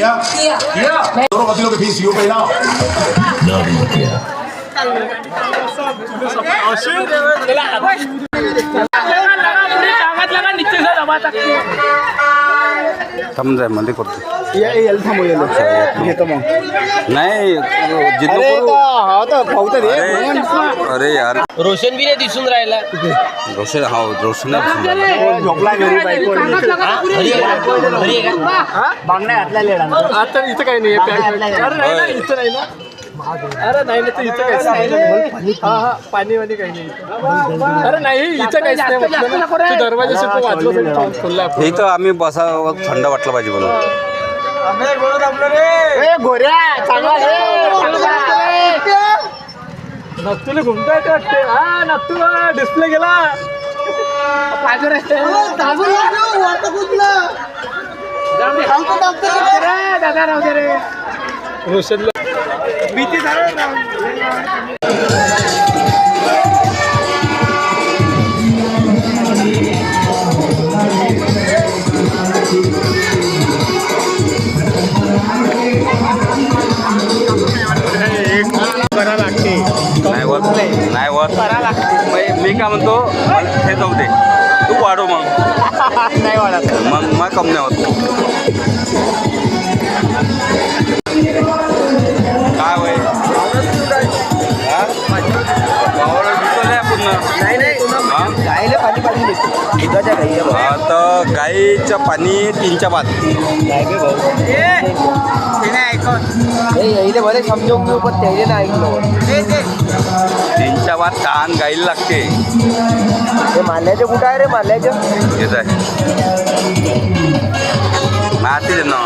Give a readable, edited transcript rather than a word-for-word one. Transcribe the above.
Kia. Loro capito che pensi io no? थांब जाय मध्ये करतो याला थांबव घेतो मग नाही जिद्द अरे करू. हा तर पाहू तर अरे यार रोशन बी नाही दिसून राहिला. रोशन हा रोशन दिसून राहिला. झोपला घरी बायको घरी आहे का? बांगड्या घातल्या लेडा आता इथं काही नाही अरे नाही ना, इथं नाही ना. अरे नाही ना, तर इथं काहीच नाही. हा हा पाणी वाणी काही नाही इथं. अरे नाही इथं काहीच नाही म्हटलं ना. तू दरवाजा सुद्धा वाचलं खोलला. इथं आम्ही बसा थंड वाटलं पाहिजे म्हणून. गोऱ्या चांगला नक्तूला घुमता येते वाटते. हा नक्तू डिस्प्ले गेला. रोशनला भीती नाही होत नाही होत मी काय म्हणतो हे जाऊ दे तू वाढव मग नाही वाटत मग कम नाही होत काय होय पूर्ण गायला पाणी पाणी दुधाच्या गाईला आता गाईचं पाणी 3च्या बाद यायला बरे समजावून घेऊ पण त्याने नाही ऐकलं 3च्या बाद कान गाईला लागते ते माल्याचं कुठं आहे रे माल्याचं येत आहे माती दे ना